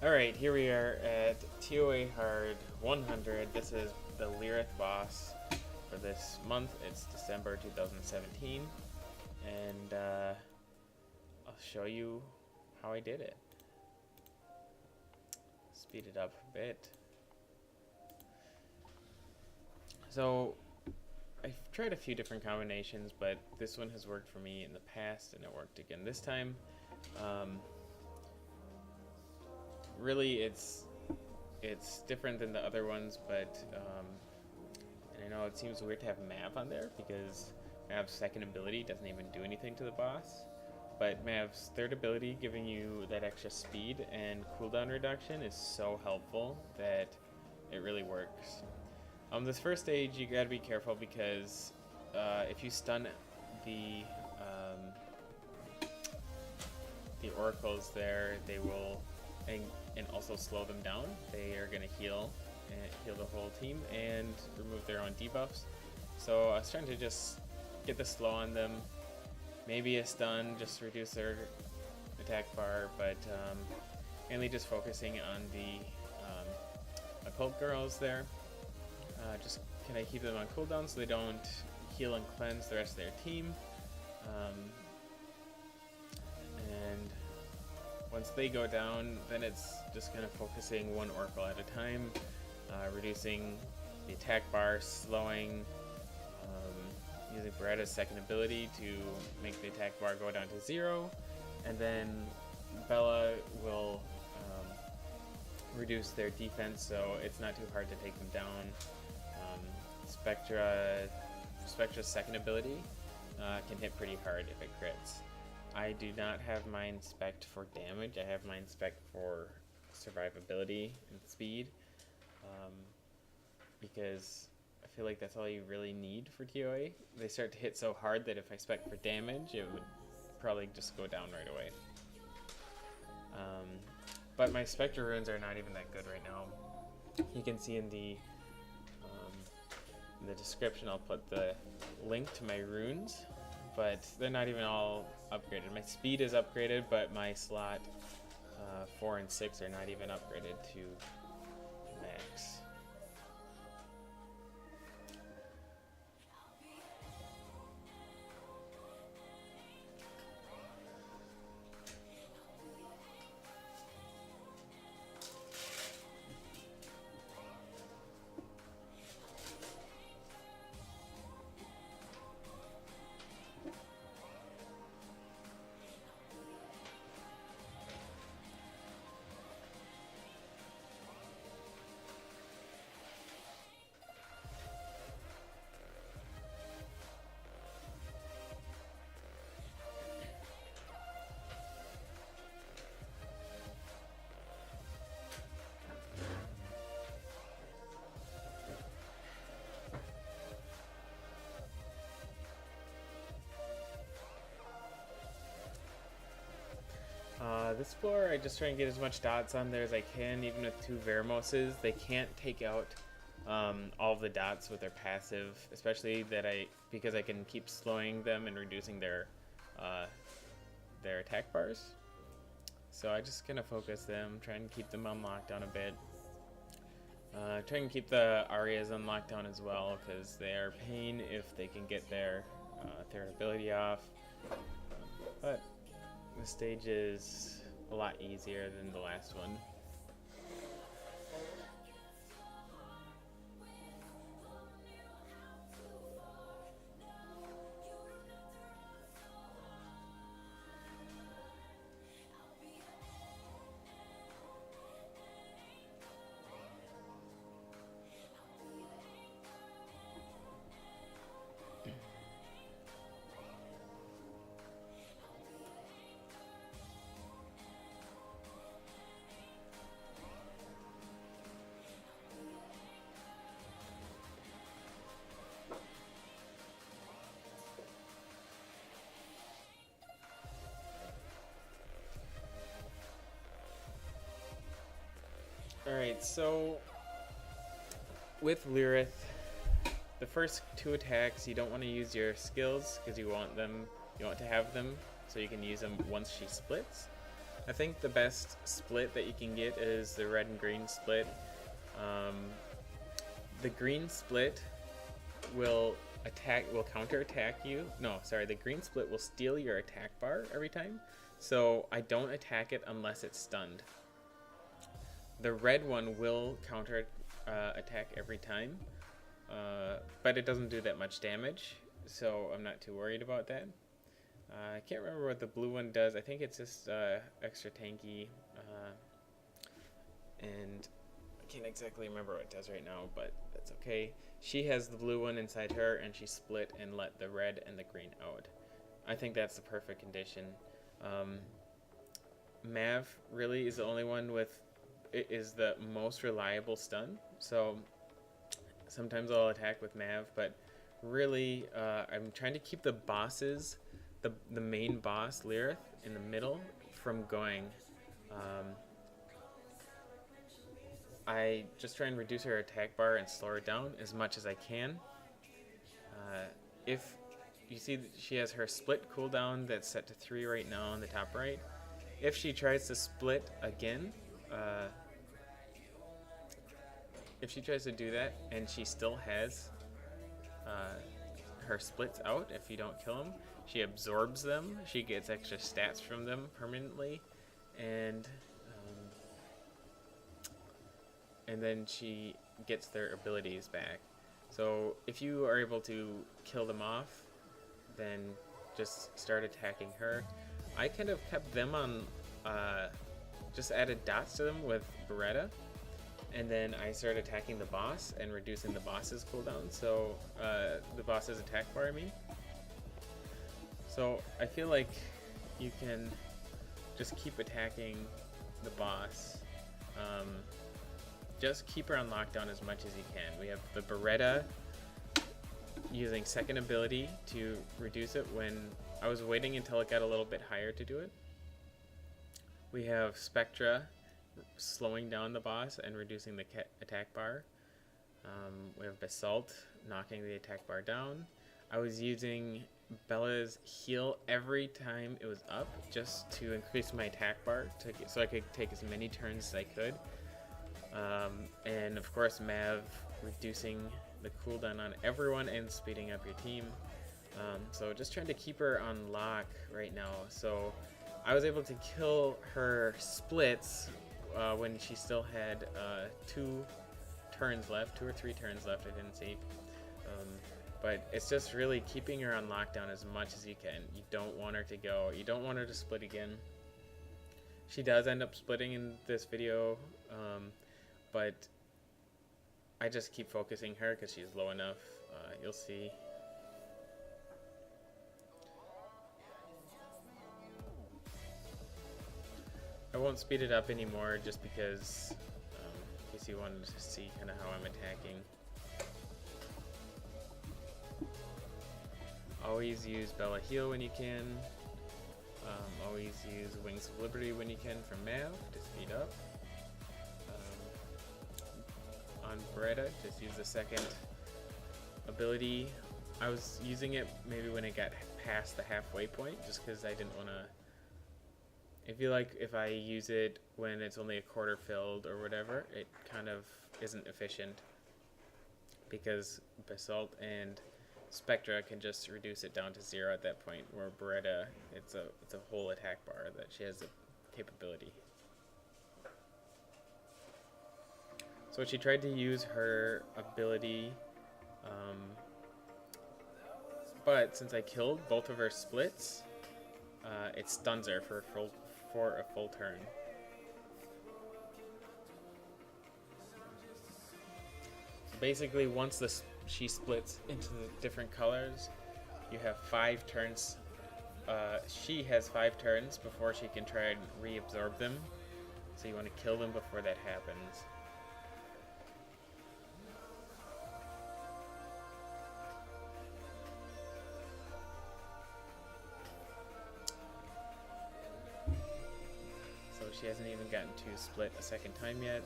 Alright, here we are at TOA Hard 100. This is the Lyrith boss for this month. It's December 2017. And I'll show you how I did it. Speed it up a bit. So, I've tried a few different combinations, but this one has worked for me in the past, and it worked again this time. Really, it's different than the other ones, but and I know it seems weird to have Mav on there because Mav's second ability doesn't even do anything to the boss, but Mav's third ability, giving you that extra speed and cooldown reduction, is so helpful that it really works. This first stage, you gotta be careful because if you stun the oracles there, they will and also slow them down. They are gonna heal the whole team and remove their own debuffs. So I was trying to just get the slow on them, maybe a stun, just reduce their attack bar, but mainly just focusing on the occult girls there. Just kind of keep them on cooldown so they don't heal and cleanse the rest of their team. And once they go down, then it's just kind of focusing one oracle at a time, reducing the attack bar, slowing, using Beretta's second ability to make the attack bar go down to 0, and then Bella will reduce their defense so it's not too hard to take them down. Spectra's second ability can hit pretty hard if it crits. I do not have mine spec'd for damage. I have mine spec'd for survivability and speed, because I feel like that's all you really need for TOA. They start to hit so hard that if I spec for damage, it would probably just go down right away. But my Spectre runes are not even that good right now. You can see in the description, I'll put the link to my runes, but they're not even all upgraded. My speed is upgraded, but my slot 4 and 6 are not even upgraded to max. This floor, I just try and get as much dots on there as I can, even with 2 Vermoses. They can't take out all of the dots with their passive, especially because I can keep slowing them and reducing their attack bars. So I just kind of focus them, try and keep them on lockdown a bit. Try and keep the Arias on lockdown as well, because they are pain if they can get their third ability off. But the stage is a lot easier than the last one. Alright, so with Lyrith, the first 2 attacks, you don't want to use your skills because you want to have them so you can use them once she splits. I think the best split that you can get is the red and green split. The green split will counter attack you. No, sorry, the green split will steal your attack bar every time. So I don't attack it unless it's stunned. The red one will counter attack every time, but it doesn't do that much damage, so I'm not too worried about that. I can't remember what the blue one does. I think it's just extra tanky, and I can't exactly remember what it does right now, but that's okay. She has the blue one inside her, and she split and let the red and the green out. I think that's the perfect condition. Mav really is the only one with, it is the most reliable stun, so sometimes I'll attack with Mav, but really I'm trying to keep the bosses, the main boss, Lyrith, in the middle from going. I just try and reduce her attack bar and slow her down as much as I can. If you see, she has her split cooldown that's set to 3 right now on the top right. If she tries to split again, if she tries to do that and she still has her splits out, if you don't kill them, she absorbs them. She gets extra stats from them permanently, and then she gets their abilities back. So if you are able to kill them off, then just start attacking her. I kind of kept them on, just added dots to them with Beretta, and then I started attacking the boss and reducing the boss's cooldown, so the boss's attack bar, I mean. So I feel like you can just keep attacking the boss. Just keep her on lockdown as much as you can. We have the Beretta using second ability to reduce it when I was waiting until it got a little bit higher to do it. We have Spectra slowing down the boss and reducing the attack bar. We have Basalt knocking the attack bar down. I was using Bella's heal every time it was up just to increase my attack bar so I could take as many turns as I could. And of course Mav reducing the cooldown on everyone and speeding up your team. So just trying to keep her on lock right now. So I was able to kill her splits when she still had 2 turns left, 2 or 3 turns left, I didn't see. But it's just really keeping her on lockdown as much as you can. You don't want her to go, you don't want her to split again. She does end up splitting in this video, but I just keep focusing her because she's low enough. You'll see. I won't speed it up anymore just because, in case you wanted to see kind of how I'm attacking. Always use Bella heal when you can. Always use Wings of Liberty when you can from Mav to speed up. On Beretta, just use the second ability. I was using it maybe when it got past the halfway point, just because I didn't want to. I feel like if I use it when it's only a quarter filled or whatever, it kind of isn't efficient, because Basalt and Spectra can just reduce it down to 0 at that point, where Beretta, it's a whole attack bar that she has the capability. So she tried to use her ability, but since I killed both of her splits, it stuns her for a full turn. So basically, once she splits into the different colors, you have 5 turns. She has 5 turns before she can try and reabsorb them, so you want to kill them before that happens. She hasn't even gotten to split a second time yet.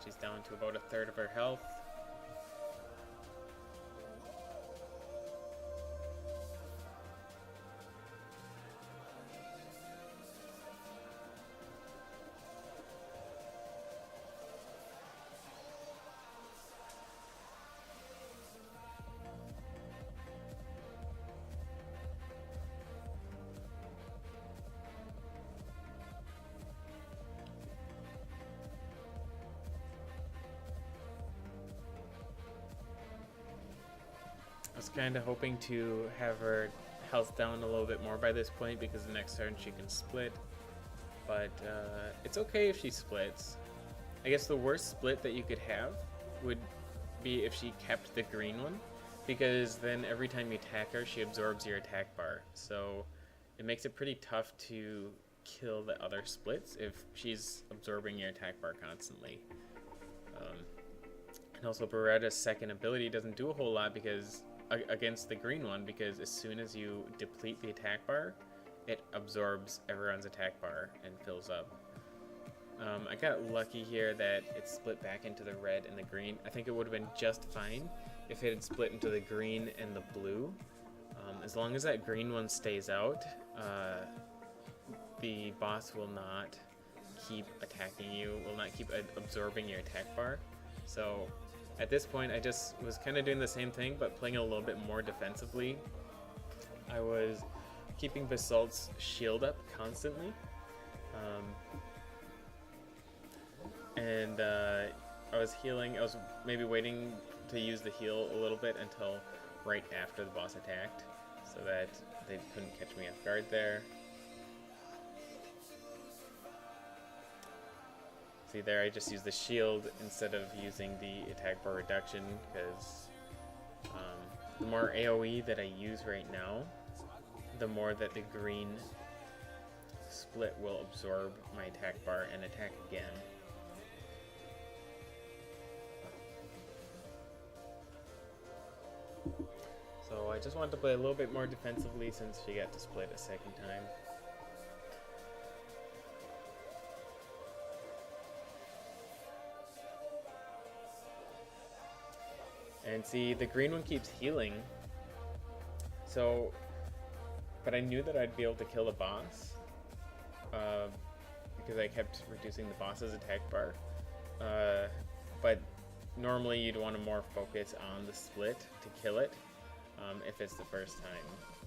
She's down to about 1/3 of her health. was kind of hoping to have her health down a little bit more by this point because the next turn she can split. But it's okay if she splits. I guess the worst split that you could have would be if she kept the green one, because then every time you attack her, she absorbs your attack bar. So it makes it pretty tough to kill the other splits if she's absorbing your attack bar constantly. And also Beretta's second ability doesn't do a whole lot because against the green one, because as soon as you deplete the attack bar, it absorbs everyone's attack bar and fills up. I got lucky here that it split back into the red and the green. I think it would have been just fine if it had split into the green and the blue. As long as that green one stays out, the boss will not keep attacking you, will not keep absorbing your attack bar. So at this point, I just was kind of doing the same thing, but playing a little bit more defensively. I was keeping Basalt's shield up constantly. And I was healing. I was maybe waiting to use the heal a little bit until right after the boss attacked, so that they couldn't catch me off guard there. See there, I just used the shield instead of using the attack bar reduction, because the more AoE that I use right now, the more that the green split will absorb my attack bar and attack again. So I just wanted to play a little bit more defensively since she got to split a second time. And see, the green one keeps healing. So, but I knew that I'd be able to kill the boss because I kept reducing the boss's attack bar. But normally you'd want to more focus on the split to kill it if it's the first time.